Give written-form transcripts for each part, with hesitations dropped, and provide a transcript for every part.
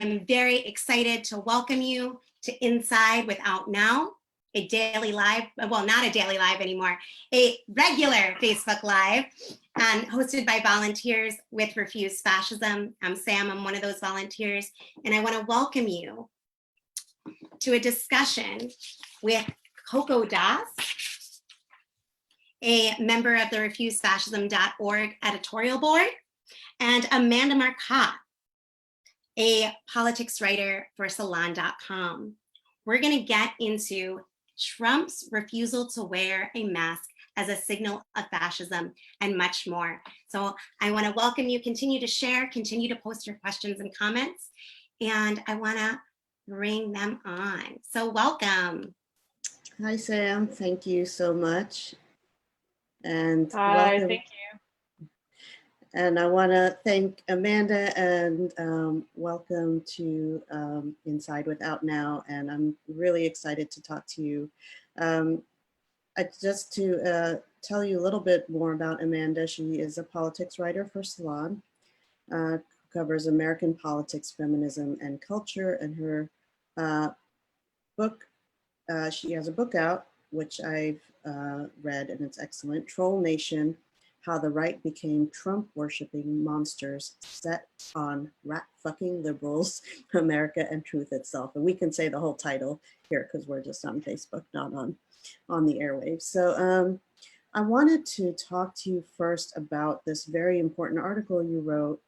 I'm very excited to welcome you to Inside with OutNow, a daily live, well, not a daily live anymore, a regular Facebook Live, and hosted by volunteers with Refuse Fascism. I'm Sam, I'm one of those volunteers, and I want to welcome you to a discussion with Coco, a member of the refusefascism.org editorial board, and Amanda Marcotte, a politics writer for salon.com. We're going to get into Trump's refusal to wear a mask as a signal of fascism and much more. So I want to welcome you, continue to share, continue to post your questions and comments, and I want to bring them on. So welcome. Hi, Sam. Thank you so much. And Hi, welcome. thank you. And I want to thank Amanda and welcome to Inside with OutNow. And I'm really excited to talk to you. Just to tell you a little bit more about Amanda, she is a politics writer for Salon, covers American politics, feminism, and culture. And her book, she has a book out, which I've read, and it's excellent, Troll Nation, How the Right Became Trump-Worshipping Monsters Set on Rat-Fucking Liberals, America and Truth Itself. And we can say the whole title here because we're just on Facebook, not on the airwaves. So I wanted to talk to you first about this very important article you wrote,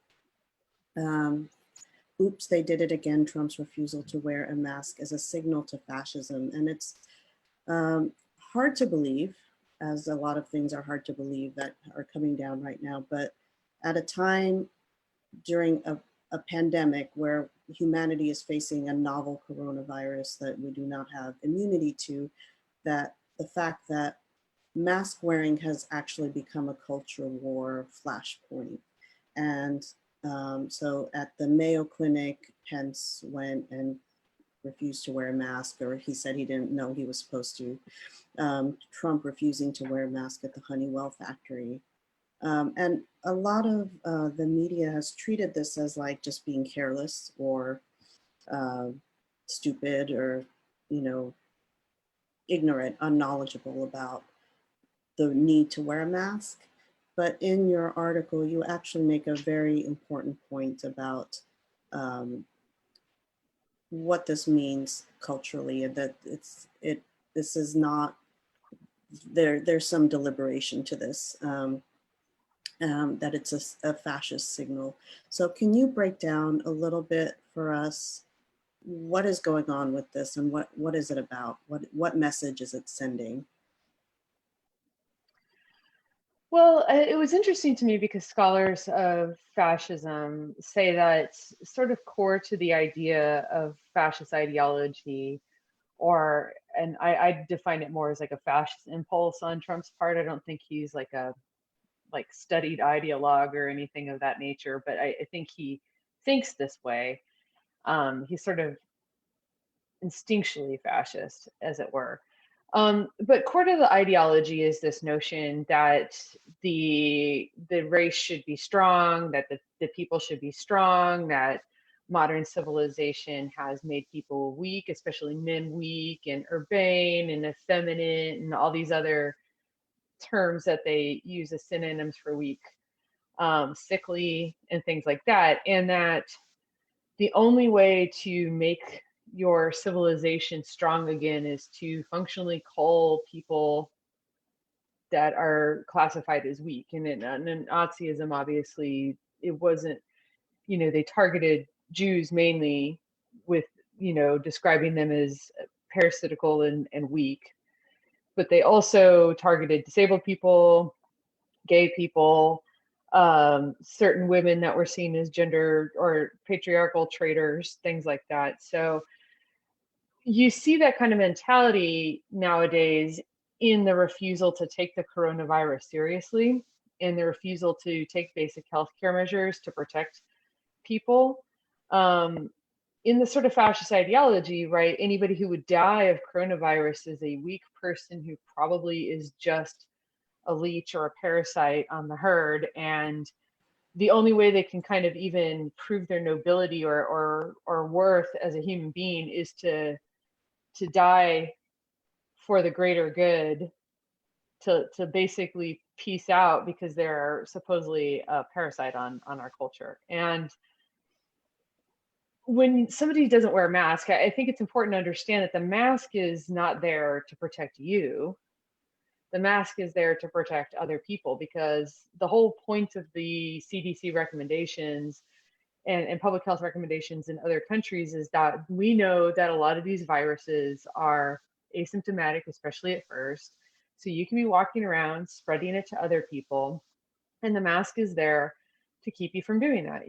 Oops, They Did It Again, Trump's Refusal to Wear a Mask as a Signal to Fascism. And it's hard to believe, as a lot of things are hard to believe that are coming down right now, but at a time during a pandemic where humanity is facing a novel coronavirus that we do not have immunity to, that the fact that mask wearing has actually become a culture war flashpoint. And so at the Mayo Clinic, Pence went and refused to wear a mask, or he said he didn't know he was supposed to. Trump refusing to wear a mask at the Honeywell factory. And a lot of the media has treated this as like just being careless or stupid or, ignorant, unknowledgeable about the need to wear a mask. But in your article, you actually make a very important point about what this means culturally, and that this is not, there's some deliberation to this, that it's a fascist signal. So can you break down a little bit for us what is going on with this and what is it about? What message is it sending? Well, it was interesting to me because scholars of fascism say that it's sort of core to the idea of fascist ideology, and I define it more as like a fascist impulse on Trump's part. I don't think he's like a studied ideologue or anything of that nature, but I think he thinks this way. He's sort of instinctually fascist, as it were. But core to the ideology is this notion that the race should be strong, that the people should be strong, that modern civilization has made people weak, especially men weak and urbane and effeminate and all these other terms that they use as synonyms for weak, sickly and things like that. And that the only way to make your civilization strong again is to functionally call people that are classified as weak. And in Nazism, obviously, it wasn't, they targeted Jews mainly with, describing them as parasitical and weak. But they also targeted disabled people, gay people, certain women that were seen as gender or patriarchal traitors, things like that. So you see that kind of mentality nowadays in the refusal to take the coronavirus seriously, in the refusal to take basic healthcare measures to protect people. In the sort of fascist ideology, right, anybody who would die of coronavirus is a weak person who probably is just a leech or a parasite on the herd, and the only way they can kind of even prove their nobility or worth as a human being is to die for the greater good, to basically peace out, because they're supposedly a parasite on our culture. And when somebody doesn't wear a mask, I think it's important to understand that the mask is not there to protect you. The mask is there to protect other people, because the whole point of the CDC recommendations and public health recommendations in other countries is that we know that a lot of these viruses are asymptomatic, especially at first. So you can be walking around spreading it to other people, and the mask is there to keep you from doing that.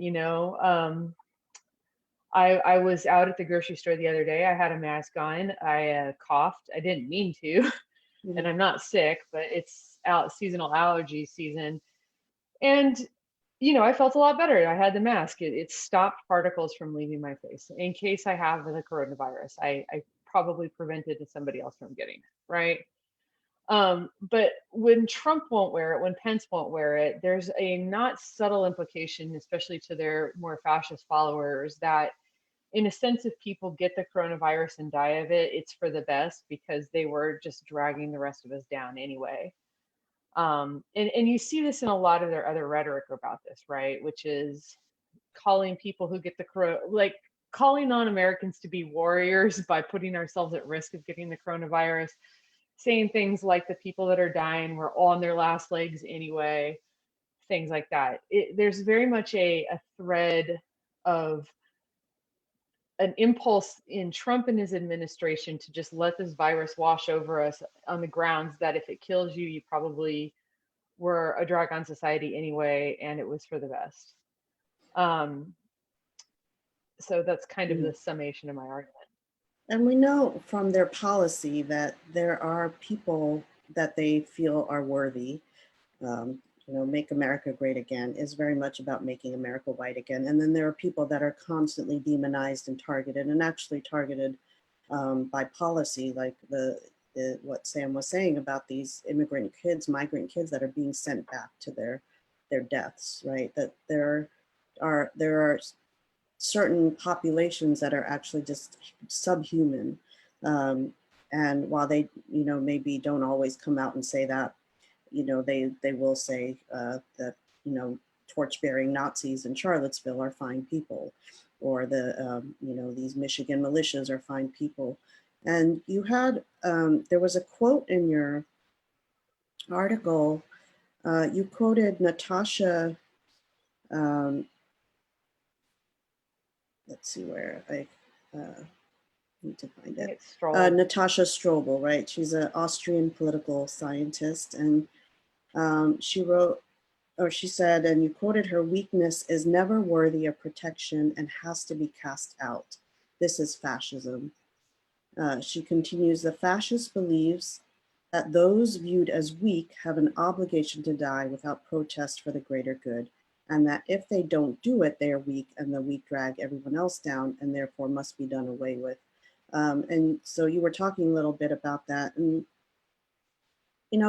I was out at the grocery store the other day. I had a mask on. I coughed. I didn't mean to, and I'm not sick, but it's seasonal allergy season. And I felt a lot better. I had the mask. It stopped particles from leaving my face. In case I have the coronavirus, I probably prevented somebody else from getting it, right? But when Trump won't wear it, when Pence won't wear it, there's a not subtle implication, especially to their more fascist followers, that in a sense, if people get the coronavirus and die of it, it's for the best, because they were just dragging the rest of us down anyway. And you see this in a lot of their other rhetoric about this, right? Which is calling people who get the corona, like calling on Americans to be warriors by putting ourselves at risk of getting the coronavirus, saying things like the people that are dying were on their last legs anyway, things like that. There's very much a thread of an impulse in Trump and his administration to just let this virus wash over us, on the grounds that if it kills you, you probably were a drag on society anyway, and it was for the best. So that's kind of the summation of my argument. And we know from their policy that there are people that they feel are worthy. Make America great again is very much about making America white again. And then there are people that are constantly demonized and targeted, and actually targeted by policy, like what Sam was saying about these immigrant kids, migrant kids that are being sent back to their deaths, right? That there are certain populations that are actually just subhuman. And while they, maybe don't always come out and say that, they will say that, torch-bearing Nazis in Charlottesville are fine people, or these Michigan militias are fine people. And you had, there was a quote in your article, you quoted Natasha, let's see where I need to find it. Natasha Strobel, right? She's an Austrian political scientist, and she wrote, or she said, and you quoted her, "Weakness is never worthy of protection and has to be cast out. This is fascism." She continues, "The fascist believes that those viewed as weak have an obligation to die without protest for the greater good, and that if they don't do it, they are weak, and the weak drag everyone else down, and therefore must be done away with." And so you were talking a little bit about that. And,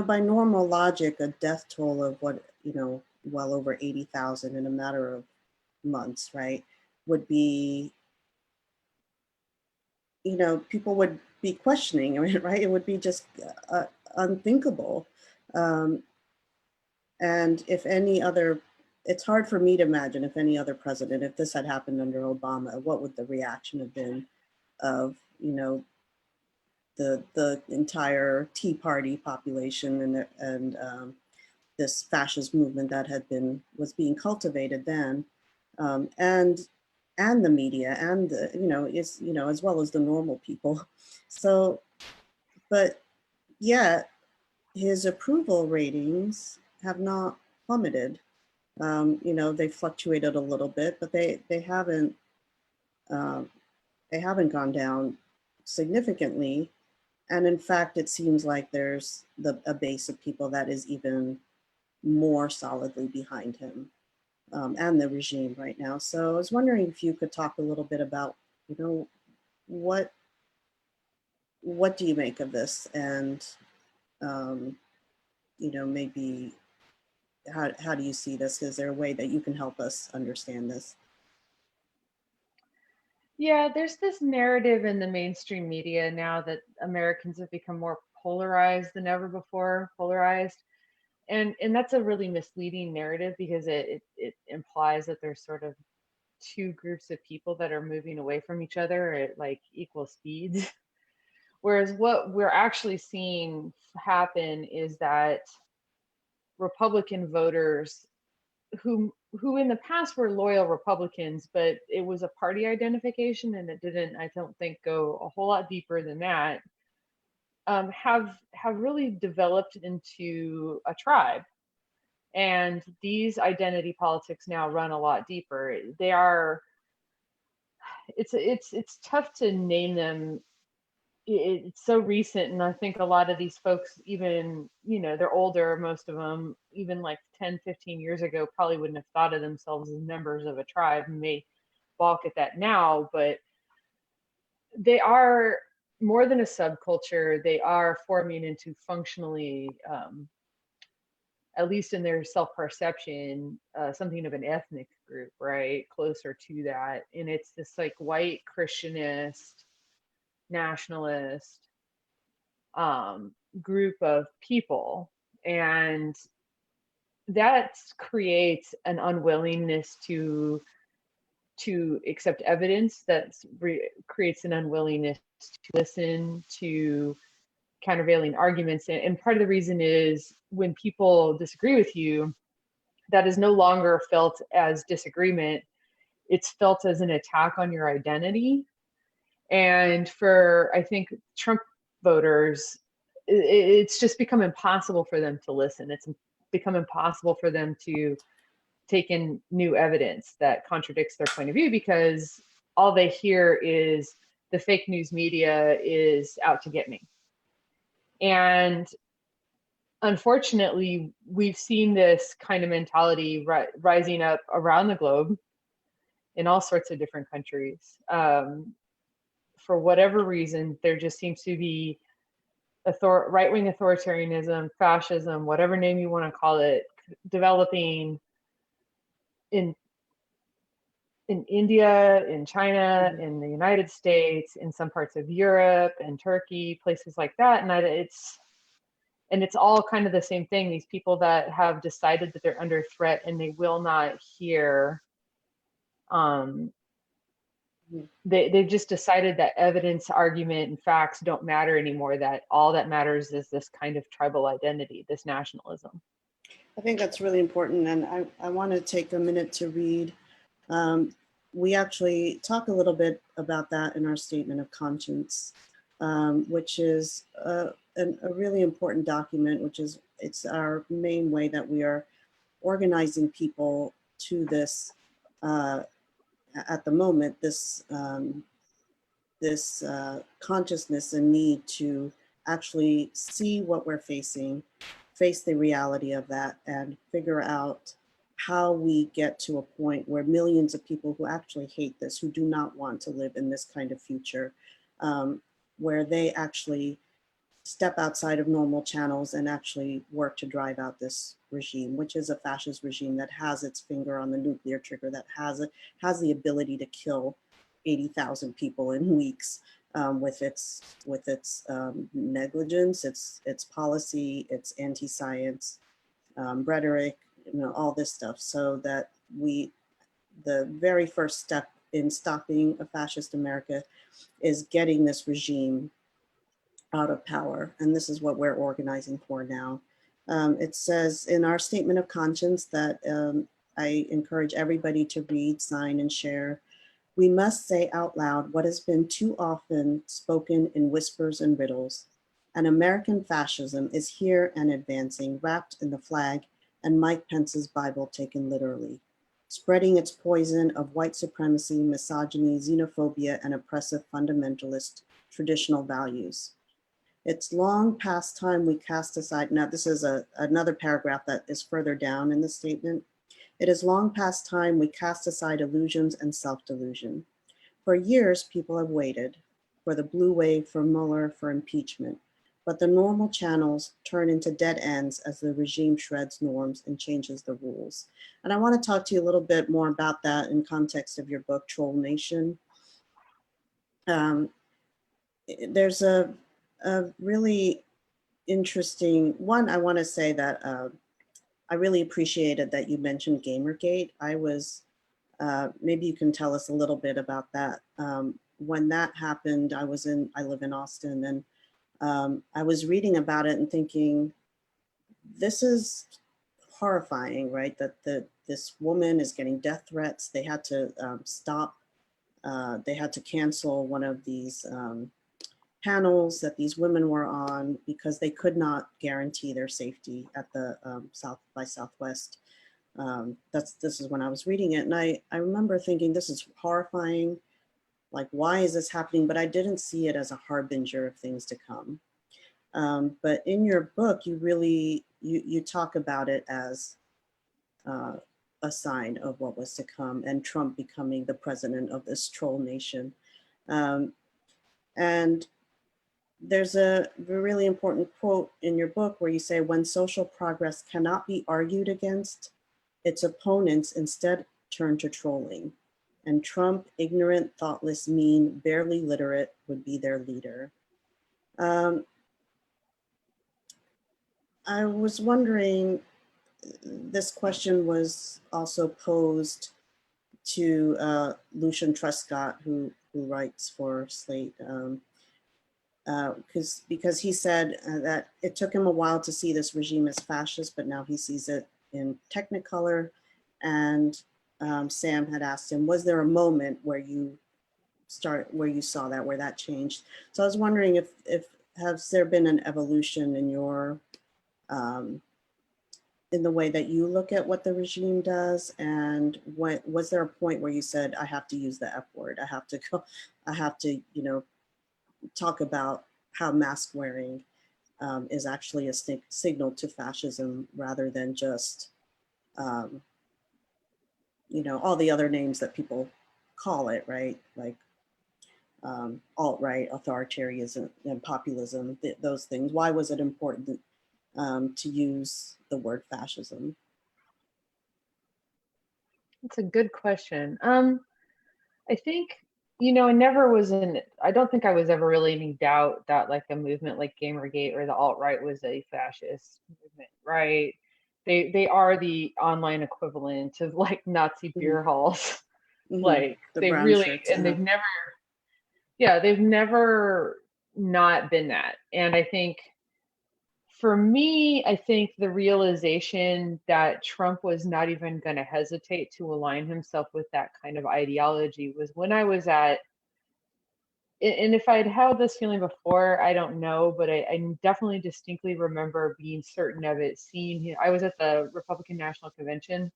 by normal logic, a death toll of well over 80,000 in a matter of months, right, would be, people would be questioning, right? It would be just unthinkable. And if any other, it's hard for me to imagine if any other president, if this had happened under Obama, what would the reaction have been of, the entire Tea Party population and this fascist movement that was being cultivated then, and the media and as well as the normal people. So, but yet his approval ratings have not plummeted. They fluctuated a little bit, but they haven't gone down significantly. And in fact, it seems like there's a base of people that is even more solidly behind him and the regime right now. So I was wondering if you could talk a little bit about, what do you make of this? And, maybe how do you see this? Is there a way that you can help us understand this? Yeah, there's this narrative in the mainstream media now that Americans have become more polarized than ever before, polarized. And that's a really misleading narrative because it implies that there's sort of two groups of people that are moving away from each other at like equal speeds. Whereas what we're actually seeing happen is that Republican voters who in the past were loyal Republicans, but it was a party identification and it didn't, I don't think, go a whole lot deeper than that, have really developed into a tribe. And these identity politics now run a lot deeper. They are, it's tough to name them. It's so recent, and I think a lot of these folks, even, you know, they're older, most of them, even like 10-15 years ago, probably wouldn't have thought of themselves as members of a tribe, and may balk at that now, but they are more than a subculture. They are forming into functionally, at least in their self-perception, something of an ethnic group, right? Closer to that. And it's this like white Christianist, nationalist group of people. And that creates an unwillingness to accept evidence, that creates an unwillingness to listen to countervailing arguments. And part of the reason is when people disagree with you, that is no longer felt as disagreement, it's felt as an attack on your identity. And for, I think, Trump voters, it's just become impossible for them to listen. It's become impossible for them to take in new evidence that contradicts their point of view, because all they hear is the fake news media is out to get me. And unfortunately, we've seen this kind of mentality rising up around the globe in all sorts of different countries. For whatever reason, there just seems to be right-wing authoritarianism, fascism, whatever name you want to call it, developing in India, in China, in the United States, in some parts of Europe and Turkey, places like that. And it's all kind of the same thing. These people that have decided that they're under threat and they will not hear, they've just decided that evidence, argument, and facts don't matter anymore, that all that matters is this kind of tribal identity, this nationalism. I think that's really important. And I want to take a minute to read. We actually talk a little bit about that in our statement of conscience, which is a really important document, it's our main way that we are organizing people to this, at the moment, this consciousness and need to actually see what we're facing, face the reality of that, and figure out how we get to a point where millions of people who actually hate this, who do not want to live in this kind of future, where they actually step outside of normal channels and actually work to drive out this regime, which is a fascist regime that has its finger on the nuclear trigger, that has the ability to kill 80,000 people in weeks, with its negligence, its policy, its anti-science rhetoric, all this stuff. So that the very first step in stopping a fascist America is getting this regime out of power. And this is what we're organizing for now. It says in our statement of conscience that I encourage everybody to read, sign, and share. We must say out loud what has been too often spoken in whispers and riddles. An American fascism is here and advancing, wrapped in the flag and Mike Pence's Bible taken literally, spreading its poison of white supremacy, misogyny, xenophobia, and oppressive fundamentalist traditional values. It's long past time we cast aside, now this is another paragraph that is further down in the statement. It is long past time we cast aside illusions and self-delusion. For years, people have waited for the blue wave, for Mueller, for impeachment. but the normal channels turn into dead ends as the regime shreds norms and changes the rules. And I want to talk to you a little bit more about that in context of your book, Troll Nation. There's a really interesting one. I want to say that I really appreciated that you mentioned Gamergate. I was, maybe you can tell us a little bit about that. When that happened, I live in Austin, and I was reading about it and thinking, this is horrifying, right? That this woman is getting death threats. They had to they had to cancel one of these panels that these women were on because they could not guarantee their safety at the South by Southwest. This is when I was reading it, and I remember thinking, this is horrifying. Like, why is this happening? But I didn't see it as a harbinger of things to come. But in your book, you really, you talk about it as a sign of what was to come, and Trump becoming the president of this troll nation. And there's a really important quote in your book where you say, when social progress cannot be argued against, its opponents instead turn to trolling. And Trump, ignorant, thoughtless, mean, barely literate, would be their leader. I was wondering, this question was also posed to Lucian Truscott, who writes for Slate, because he said that it took him a while to see this regime as fascist, but now he sees it in Technicolor. And Sam had asked him, was there a moment where you saw that, where that changed? So I was wondering if has there been an evolution in your in the way that you look at what the regime does, and was there a point where you said, I have to use the F word, I have to, you know, talk about how mask wearing is actually a signal to fascism rather than just, you know, all the other names that people call it, right? Like alt-right, authoritarianism, and populism, those things. Why was it important to use the word fascism? That's a good question. I think, you know, I don't think I was ever really in doubt that like a movement like Gamergate or the alt-right was a fascist movement, right? They are the online equivalent of like Nazi beer halls. Like The they brown really, shirts. and they've never not been that. And I think for me, I think the realization that Trump was not even going to hesitate to align himself with that kind of ideology was when I was at, and if I'd held this feeling before, I don't know, but I definitely distinctly remember being certain of it, I was at the Republican National Convention,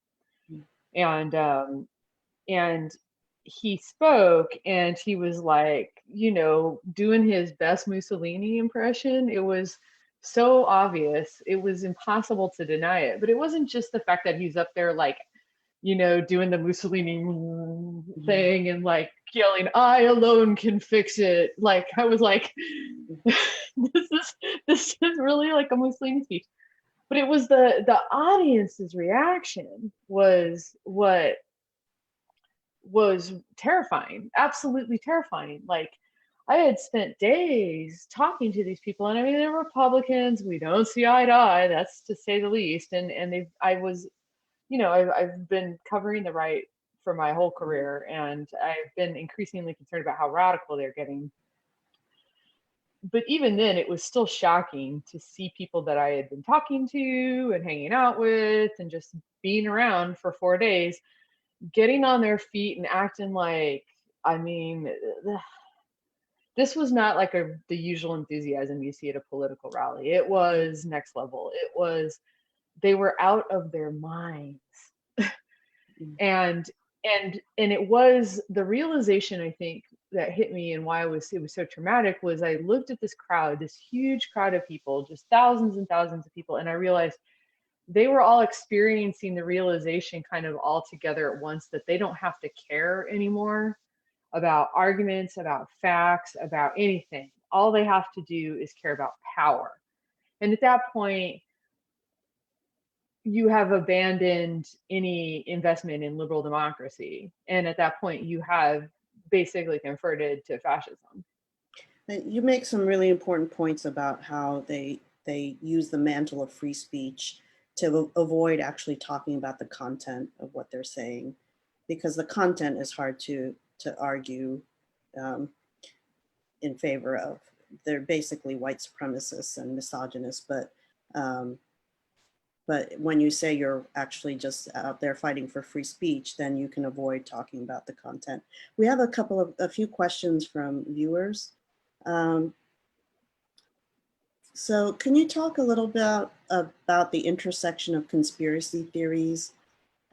and he spoke, and he was like, you know, doing his best Mussolini impression. It was so obvious, it was impossible to deny it. But it wasn't just the fact that he's up there like, you know, doing the Mussolini thing and like yelling, I alone can fix it. Like I was like, this is really like a Mussolini speech. But it was the audience's reaction was what was terrifying, absolutely terrifying. Like I had spent days talking to these people, and I mean, they're Republicans. We don't see eye to eye, that's to say the least. And I was, you know, I've been covering the right for my whole career, and I've been increasingly concerned about how radical they're getting. But even then, it was still shocking to see people that I had been talking to and hanging out with and just being around for 4 days getting on their feet and acting like, I mean, this was not like the usual enthusiasm you see at a political rally. It was next level. They were out of their minds. and it was the realization, I think, that hit me, and why it was so traumatic, was I looked at this crowd, this huge crowd of people, just thousands and thousands of people, and I realized they were all experiencing the realization kind of all together at once that they don't have to care anymore about arguments, about facts, about anything. All they have to do is care about power. And at that point, you have abandoned any investment in liberal democracy. And at that point, you have basically converted to fascism. You make some really important points about how they use the mantle of free speech to avoid actually talking about the content of what they're saying, because the content is hard to argue in favor of. They're basically white supremacists and misogynists, but when you say you're actually just out there fighting for free speech, then you can avoid talking about the content. We have a few questions from viewers. So can you talk a little bit about the intersection of conspiracy theories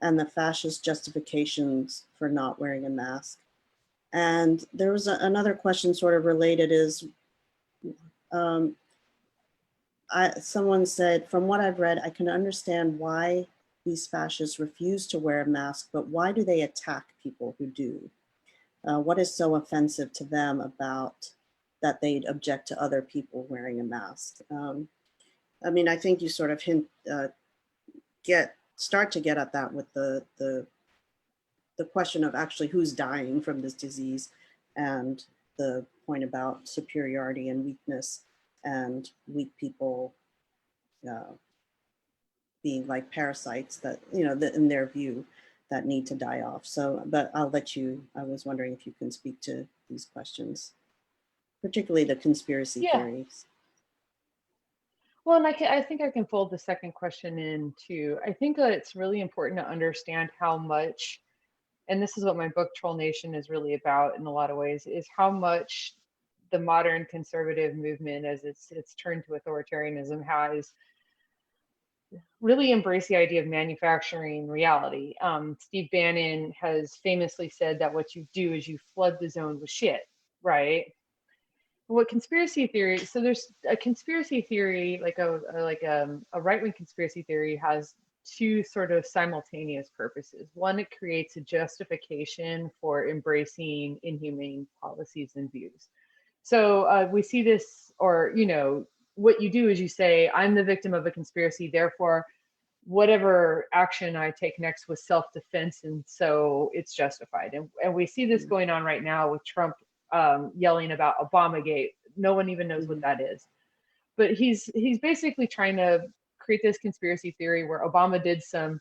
and the fascist justifications for not wearing a mask? And there was another question sort of related is, someone said, from what I've read, I can understand why these fascists refuse to wear a mask, but why do they attack people who do? What is so offensive to them about that they'd object to other people wearing a mask? I mean, I think you sort of start to get at that with the question of actually who's dying from this disease, and the point about superiority and weakness, and weak people being like parasites that, in their view, that need to die off. So, but I'll let you, I was wondering if you can speak to these questions, particularly the conspiracy theories. Well, and I think I can fold the second question in too. I think that it's really important to understand how much, and this is what my book Troll Nation is really about in a lot of ways, is how much the modern conservative movement, as it's turned to authoritarianism, has really embraced the idea of manufacturing reality. Steve Bannon has famously said that what you do is you flood the zone with shit, right? What conspiracy theory? So there's a conspiracy theory, like a right-wing conspiracy theory, has two sort of simultaneous purposes. One, it creates a justification for embracing inhumane policies and views. So we see this, or what you do is you say, I'm the victim of a conspiracy, therefore whatever action I take next was self-defense, and so it's justified. And we see this going on right now with Trump yelling about Obamagate. No one even knows what that is. But he's basically trying to create this conspiracy theory where Obama did some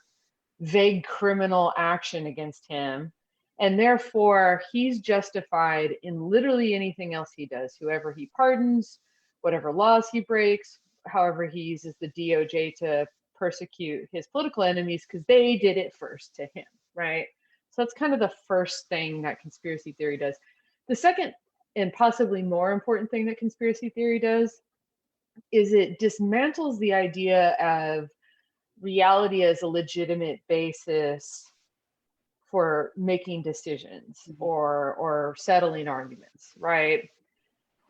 vague criminal action against him, and therefore he's justified in literally anything else he does, whoever he pardons, whatever laws he breaks, however he uses the DOJ to persecute his political enemies because they did it first to him, right? So that's kind of the first thing that conspiracy theory does. The second and possibly more important thing that conspiracy theory does is it dismantles the idea of reality as a legitimate basis for making decisions or settling arguments, right?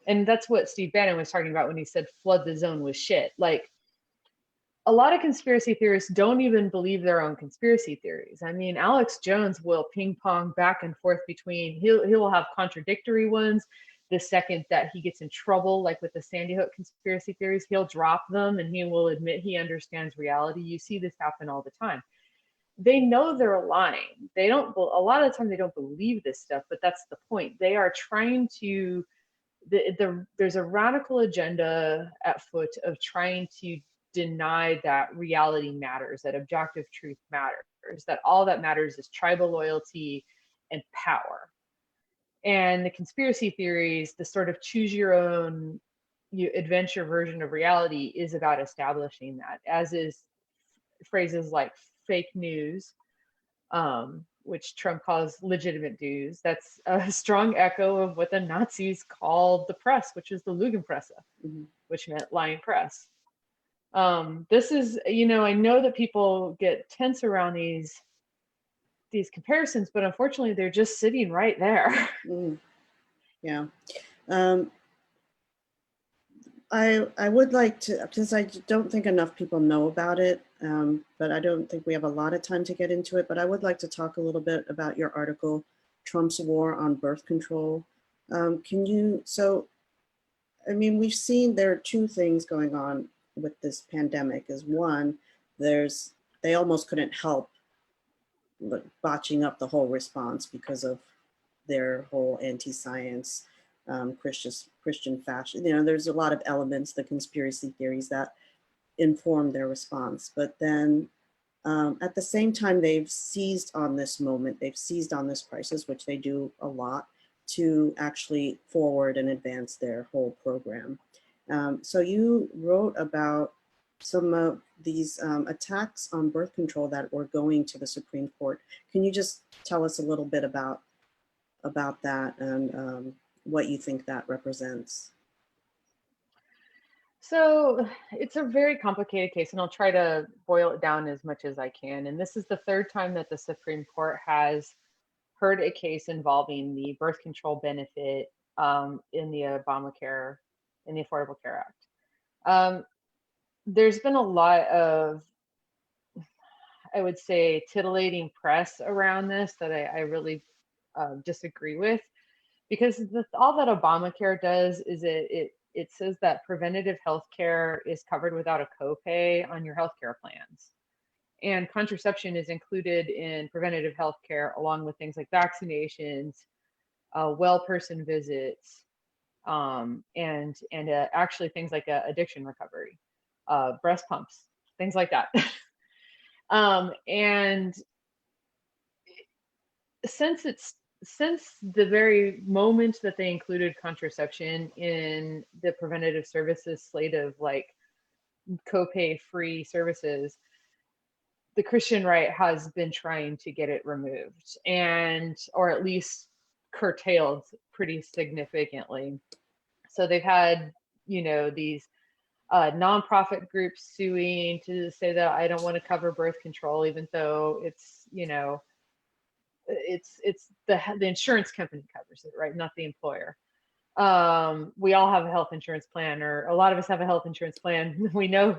And that's what Steve Bannon was talking about when he said flood the zone with shit. Like, a lot of conspiracy theorists don't even believe their own conspiracy theories. I mean, Alex Jones will ping pong back and forth between, he'll have contradictory ones. The second that he gets in trouble, like with the Sandy Hook conspiracy theories, he'll drop them and he will admit he understands reality. You see this happen all the time. They know they're lying. They don't, a lot of the time they don't believe this stuff, but that's the point. They are trying to, there's a radical agenda at foot of trying to deny that reality matters, that objective truth matters, that all that matters is tribal loyalty and power. And the conspiracy theories, the sort of choose your own adventure version of reality, is about establishing that, as is phrases like fake news, which Trump calls legitimate news. That's a strong echo of what the Nazis called the press, which is the Lügenpresse, which meant lying press. This is, I know that people get tense around these comparisons, but unfortunately they're just sitting right there. Yeah. I would like to, because I don't think enough people know about it, but I don't think we have a lot of time to get into it, but I would like to talk a little bit about your article, Trump's War on Birth Control. I mean, we've seen there are two things going on with this pandemic. Is one, they almost couldn't help botching up the whole response because of their whole anti-science, Christian fashion. You know, there's a lot of elements, the conspiracy theories that inform their response. But then at the same time, they've seized on this moment, they've seized on this crisis, which they do a lot, to actually forward and advance their whole program. So you wrote about some of these attacks on birth control that were going to the Supreme Court. Can you just tell us a little bit about that and what you think that represents? So it's a very complicated case, and I'll try to boil it down as much as I can. And this is the third time that the Supreme Court has heard a case involving the birth control benefit in the Obamacare, in the Affordable Care Act. There's been a lot of, I would say, titillating press around this that I really disagree with, because all that Obamacare does is it says that preventative health care is covered without a copay on your healthcare plans. And contraception is included in preventative health care along with things like vaccinations, well person visits, and actually things like addiction recovery, breast pumps, things like that. And since the very moment that they included contraception in the preventative services slate of like copay free services, the Christian right has been trying to get it removed, and or at least curtailed pretty significantly. So they've had, you know, these nonprofit groups suing to say that I don't want to cover birth control, even though it's, you know, it's the insurance company covers it, right? Not the employer. We all have a health insurance plan, or a lot of us have a health insurance plan. We know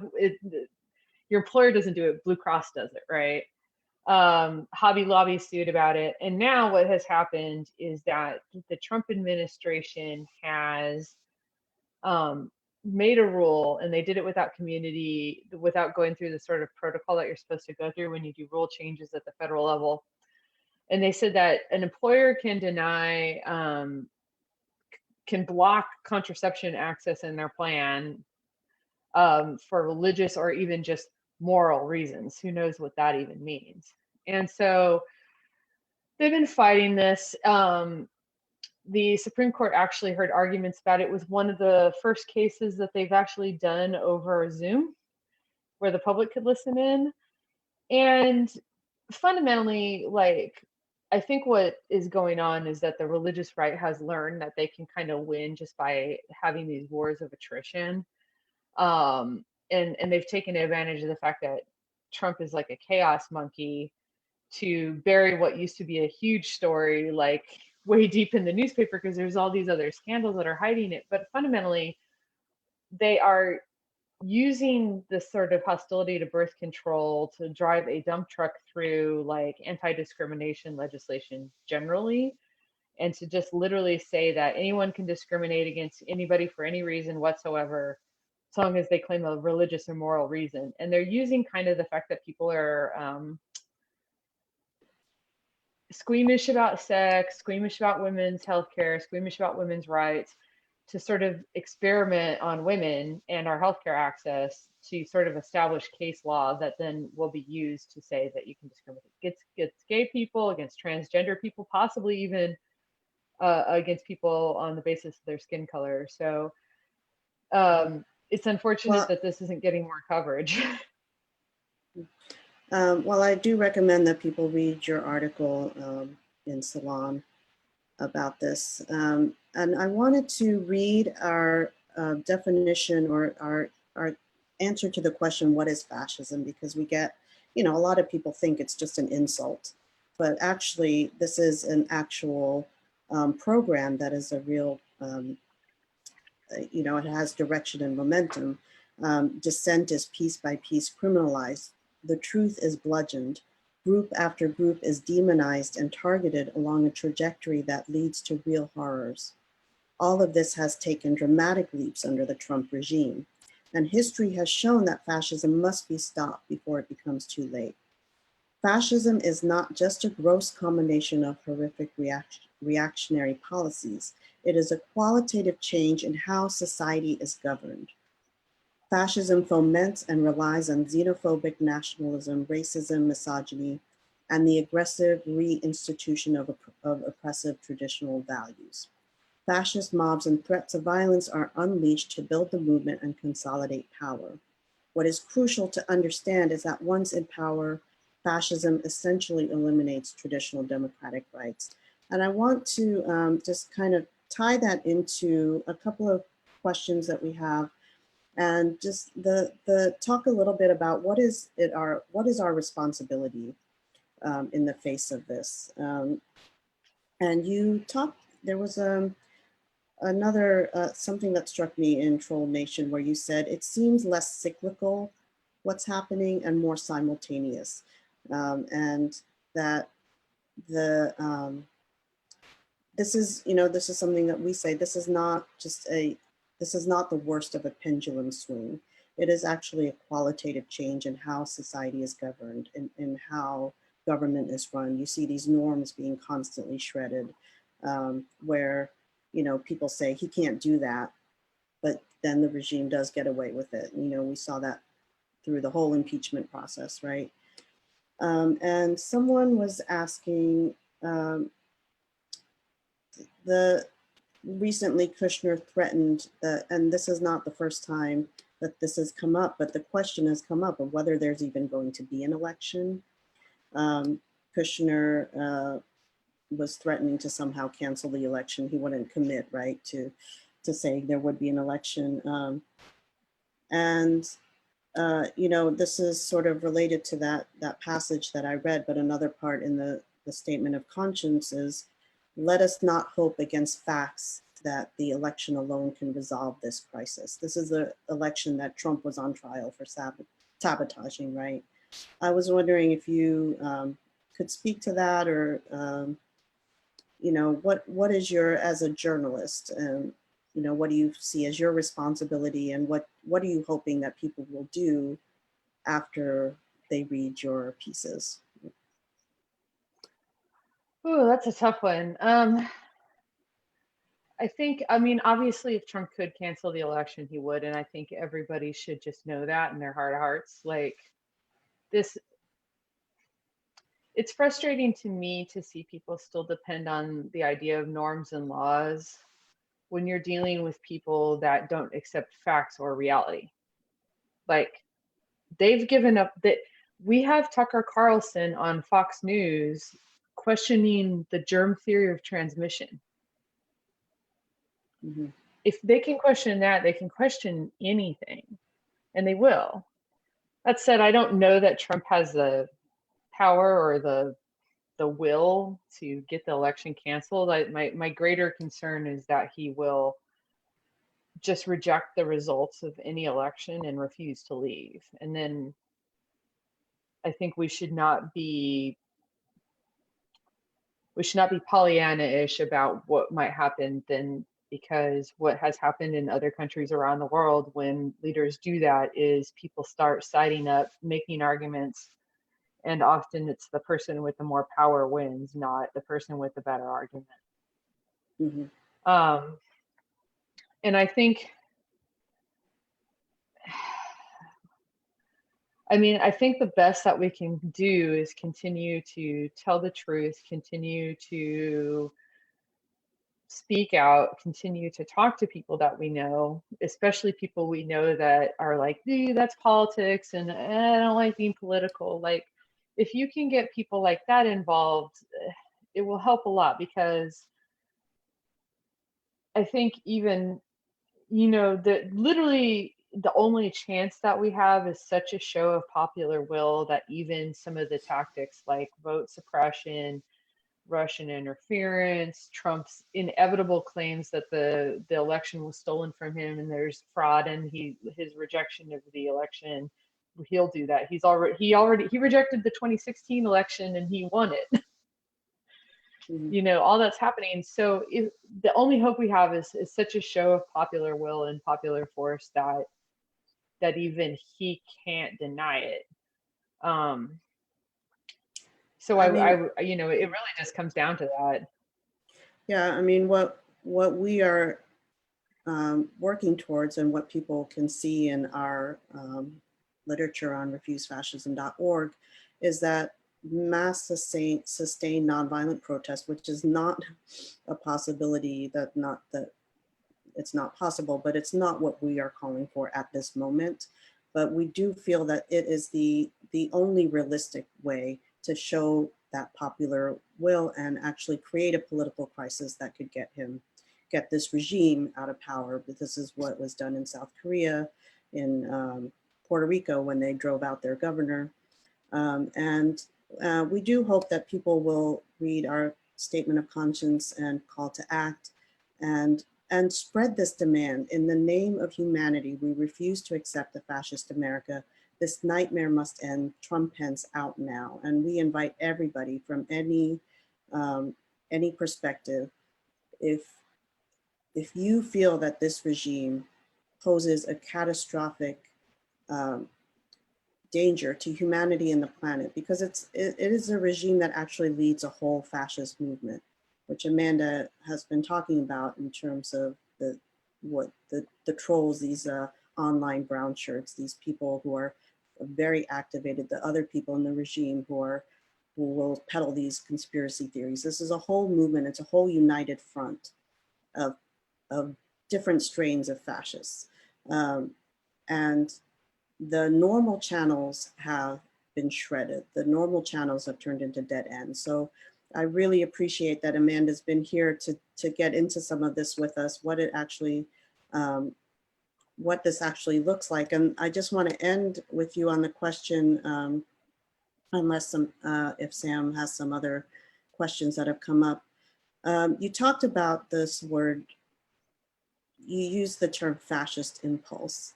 your employer doesn't do it, Blue Cross does it, right? Hobby Lobby sued about it. And now what has happened is that the Trump administration has made a rule, and they did it without going through the sort of protocol that you're supposed to go through when you do rule changes at the federal level. And they said that an employer can deny, can block contraception access in their plan for religious or even just moral reasons. Who knows what that even means? And so they've been fighting this. The Supreme Court actually heard arguments about it. It was one of the first cases that they've actually done over Zoom, where the public could listen in. And fundamentally, like, I think what is going on is that the religious right has learned that they can kind of win just by having these wars of attrition. And they've taken advantage of the fact that Trump is like a chaos monkey to bury what used to be a huge story, like way deep in the newspaper, because there's all these other scandals that are hiding it. But fundamentally, they are using this sort of hostility to birth control to drive a dump truck through like anti-discrimination legislation generally, and to just literally say that anyone can discriminate against anybody for any reason whatsoever, as long as they claim a religious or moral reason. And they're using kind of the fact that people are squeamish about sex, squeamish about women's healthcare, squeamish about women's rights, to sort of experiment on women and our healthcare access to sort of establish case law that then will be used to say that you can discriminate against gay people, against transgender people, possibly even against people on the basis of their skin color. So it's unfortunate that this isn't getting more coverage. Well, I do recommend that people read your article in Salon about this. And I wanted to read our definition, or our answer to the question, what is fascism? Because we get, you know, a lot of people think it's just an insult, but actually this is an actual program that is a real, you know, it has direction and momentum. Dissent is piece by piece criminalized. The truth is bludgeoned. Group after group is demonized and targeted along a trajectory that leads to real horrors. All of this has taken dramatic leaps under the Trump regime, and history has shown that fascism must be stopped before it becomes too late. Fascism is not just a gross combination of horrific reactionary policies. It is a qualitative change in how society is governed. Fascism foments and relies on xenophobic nationalism, racism, misogyny, and the aggressive reinstitution of oppressive traditional values. Fascist mobs and threats of violence are unleashed to build the movement and consolidate power. What is crucial to understand is that once in power, fascism essentially eliminates traditional democratic rights. And I want to just kind of tie that into a couple of questions that we have, and just the talk a little bit about what is our responsibility in the face of this. And you talked, there was another something that struck me in Troll Nation where you said it seems less cyclical what's happening and more simultaneous, and that this is, you know, this is something that we say, this is not the worst of a pendulum swing. It is actually a qualitative change in how society is governed, in how government is run. You see these norms being constantly shredded, where, you know, people say he can't do that, but then the regime does get away with it. You know, we saw that through the whole impeachment process, right? And someone was asking, recently Kushner threatened that, and this is not the first time that this has come up, but the question has come up of whether there's even going to be an election. Kushner was threatening to somehow cancel the election. He wouldn't commit, right, to saying there would be an election. You know, this is sort of related to that passage that I read, but another part in the statement of conscience is, let us not hope against facts that the election alone can resolve this crisis. This is the election that Trump was on trial for sabotaging, right? I was wondering if you could speak to that, or you know, what is your, as a journalist, you know, what do you see as your responsibility, and what are you hoping that people will do after they read your pieces? Oh, that's a tough one. I think, I mean, obviously, if Trump could cancel the election, he would. And I think everybody should just know that in their heart of hearts. Like, this, it's frustrating to me to see people still depend on the idea of norms and laws when you're dealing with people that don't accept facts or reality. Like, they've given up that. We have Tucker Carlson on Fox News questioning the germ theory of transmission. Mm-hmm. If they can question that, they can question anything, and they will. That said, I don't know that Trump has the power or the will to get the election canceled. My greater concern is that he will just reject the results of any election and refuse to leave. And then I think we should not be Pollyanna-ish about what might happen then, because what has happened in other countries around the world when leaders do that is people start siding up, making arguments, and often it's the person with the more power wins, not the person with the better argument. Mm-hmm. And I think, I mean, I think the best that we can do is continue to tell the truth, continue to speak out, continue to talk to people that we know, especially people we know that are like, dude, that's politics, and I don't like being political. Like, if you can get people like that involved, it will help a lot, because I think even, you know, that literally the only chance that we have is such a show of popular will that even some of the tactics like vote suppression, Russian interference, Trump's inevitable claims that the election was stolen from him and there's fraud, and his rejection of the election, he'll do that. He rejected the 2016 election and he won it. you know, all that's happening. So if, the only hope we have is such a show of popular will and popular force that even he can't deny it. So I mean, you know, it really just comes down to that. yeah, I mean, what we are working towards and what people can see in our literature on refusefascism.org is that mass sustained nonviolent protest, which is not a possibility, that not that it's not possible, but it's not what we are calling for at this moment. But we do feel that it is the only realistic way to show that popular will and actually create a political crisis that could get this regime out of power. But this is what was done in South Korea, in Puerto Rico, when they drove out their governor. And we do hope that people will read our statement of conscience and call to act and spread this demand. In the name of humanity, we refuse to accept a fascist America. This nightmare must end. Trump, Pence, out now. And we invite everybody from any perspective, if you feel that this regime poses a catastrophic danger to humanity and the planet, because it is a regime that actually leads a whole fascist movement, which Amanda has been talking about in terms of the trolls, these online brown shirts, these people who are very activated, the other people in the regime who will peddle these conspiracy theories. This is a whole movement. It's a whole united front of different strains of fascists. And the normal channels have been shredded. The normal channels have turned into dead ends. So I really appreciate that Amanda's been here to get into some of this with us, what it actually, what this actually looks like. And I just want to end with you on the question, unless if Sam has some other questions that have come up. You talked about this word, you used the term fascist impulse.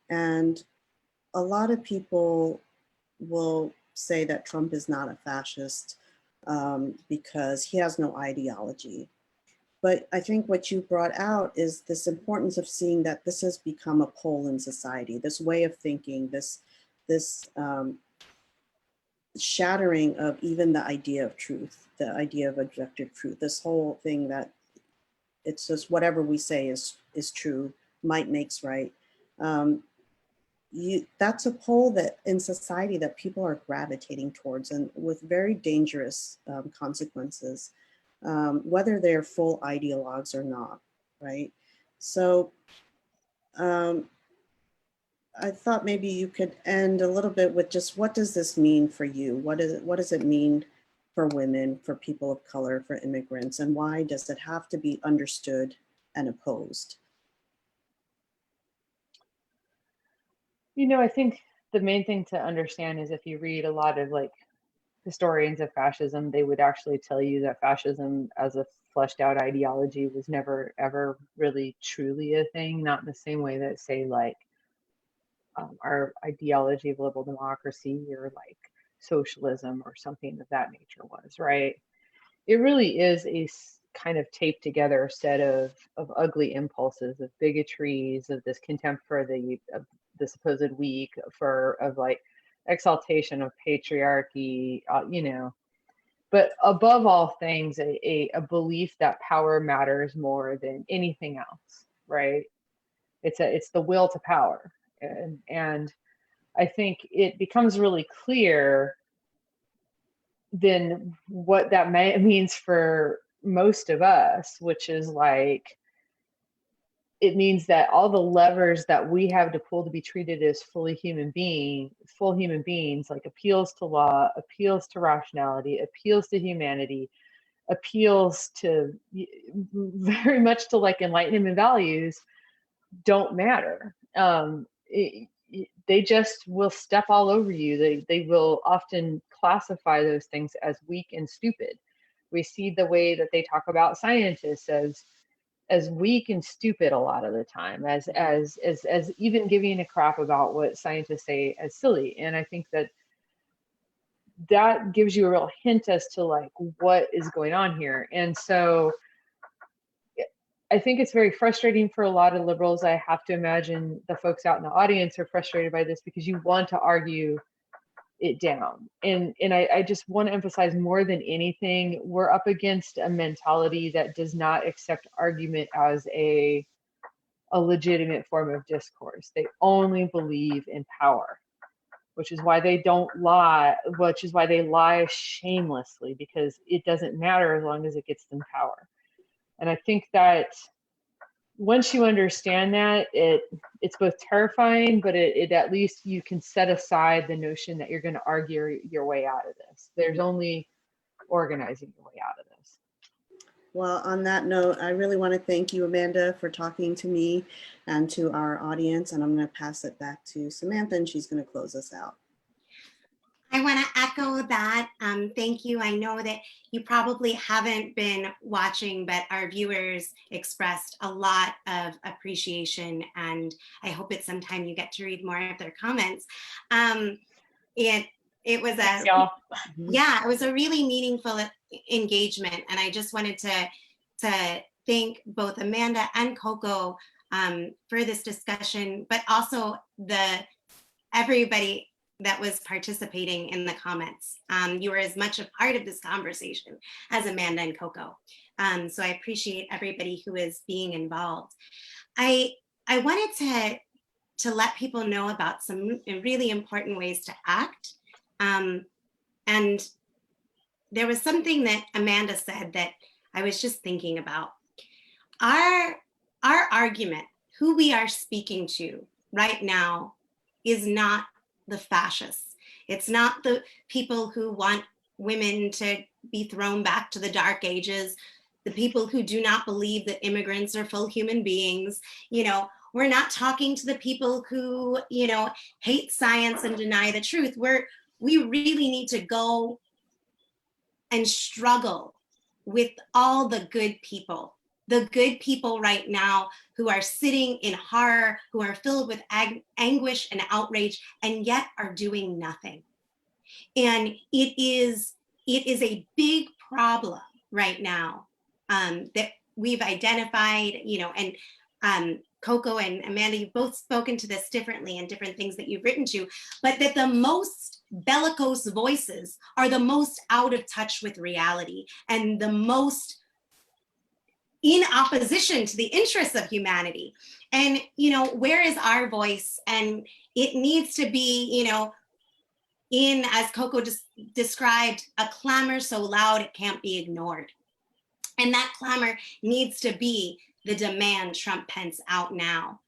And a lot of people will say that Trump is not a fascist because he has no ideology. But I think what you brought out is this importance of seeing that this has become a pole in society, this way of thinking, this shattering of even the idea of truth, the idea of objective truth, this whole thing that it's just whatever we say is true, might makes right. That's a pole that in society that people are gravitating towards, and with very dangerous consequences, whether they're full ideologues or not, right? So I thought maybe you could end a little bit with just what does this mean for you? What does it mean for women, for people of color, for immigrants, and why does it have to be understood and opposed? You know, I think the main thing to understand is if you read a lot of like historians of fascism, they would actually tell you that fascism as a fleshed out ideology was never ever really truly a thing, not in the same way that say like our ideology of liberal democracy or like socialism or something of that nature was, right? It really is a kind of taped together set of ugly impulses, of bigotries, of this contempt for the supposed weak, of like exaltation of patriarchy, you know, but above all things, a belief that power matters more than anything else, right? It's the will to power, and I think it becomes really clear then what that means for most of us, which is like, it means that all the levers that we have to pull to be treated as full human beings, like appeals to law, appeals to rationality, appeals to humanity, appeals to very much to like enlightenment values, don't matter. They just will step all over you. They will often classify those things as weak and stupid. We see the way that they talk about scientists as weak and stupid a lot of the time, as even giving a crap about what scientists say as silly. And I think that that gives you a real hint as to like what is going on here. And so I think it's very frustrating for a lot of liberals. I have to imagine the folks out in the audience are frustrated by this because you want to argue it down. And I just want to emphasize more than anything, we're up against a mentality that does not accept argument as a legitimate form of discourse. They only believe in power, which is why they don't lie, which is why they lie shamelessly, because it doesn't matter as long as it gets them power. And I think that once you understand that, it's both terrifying, but it at least you can set aside the notion that you're going to argue your way out of this. There's only organizing your way out of this. Well, on that note, I really want to thank you, Amanda, for talking to me and to our audience. And I'm going to pass it back to Samantha, and she's going to close us out. I want to echo that. Thank you. I know that you probably haven't been watching, but our viewers expressed a lot of appreciation, and I hope at some time you get to read more of their comments. It was it was a really meaningful engagement, and I just wanted to thank both Amanda and Coco for this discussion, but also everybody that was participating in the comments. You were as much a part of this conversation as Amanda and Coco. So I appreciate everybody who is being involved. I wanted to let people know about some really important ways to act. And there was something that Amanda said that I was just thinking about. Our argument, who we are speaking to right now, is not the fascists. It's not the people who want women to be thrown back to the dark ages, the people who do not believe that immigrants are full human beings. We're not talking to the people who, hate science and deny the truth. We really need to go and struggle with all the good people right now who are sitting in horror, who are filled with anguish and outrage, and yet are doing nothing. And it is a big problem right now that we've identified, and Coco and Amanda, you've both spoken to this differently and different things that you've written to, but that the most bellicose voices are the most out of touch with reality and the most in opposition to the interests of humanity. And, where is our voice? And it needs to be, in, as Coco just described, a clamor so loud it can't be ignored. And that clamor needs to be the demand Trump Pence out now.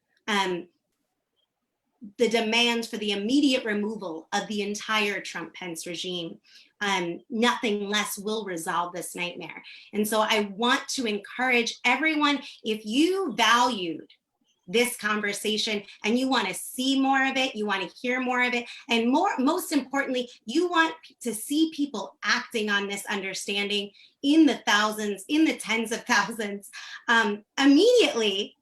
The demand for the immediate removal of the entire Trump Pence regime. Nothing less will resolve this nightmare. And so I want to encourage everyone, if you valued this conversation and you want to see more of it, you want to hear more of it, and most importantly, you want to see people acting on this understanding in the thousands, in the tens of thousands, immediately,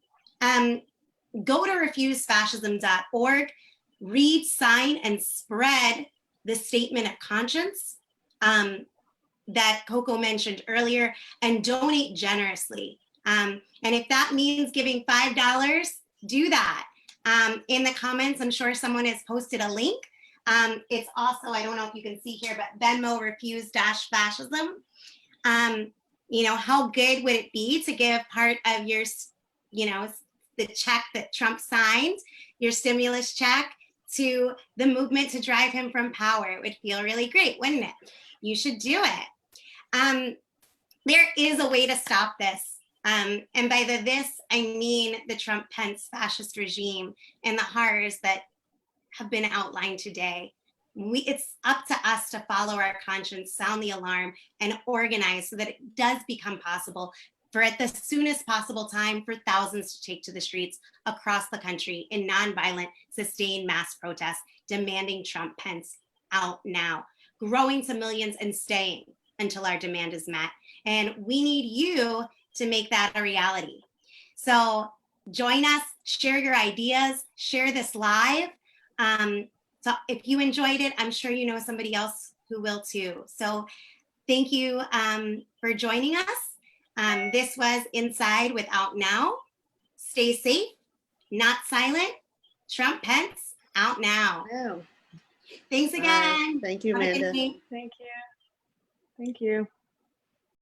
go to refusefascism.org, read, sign, and spread the statement of conscience that Coco mentioned earlier, and donate generously. And if that means giving $5, do that. In the comments, I'm sure someone has posted a link. It's also, I don't know if you can see here, but Venmo refuse-fascism. How good would it be to give part of your, the check that Trump signed, your stimulus check, to the movement to drive him from power? It would feel really great, wouldn't it? You should do it. There is a way to stop this. And by this, I mean the Trump-Pence fascist regime and the horrors that have been outlined today. It's up to us to follow our conscience, sound the alarm, and organize so that it does become possible for, at the soonest possible time, for thousands to take to the streets across the country in nonviolent, sustained mass protests, demanding Trump Pence out now, growing to millions and staying until our demand is met. And we need you to make that a reality. So join us, share your ideas, share this live. So if you enjoyed it, I'm sure you know somebody else who will too. So thank you for joining us. This was Inside with OutNow. Stay safe, not silent. Trump, Pence, out now. Oh. Thanks again. Thank you, Have a good Amanda. night. Thank you. Thank you.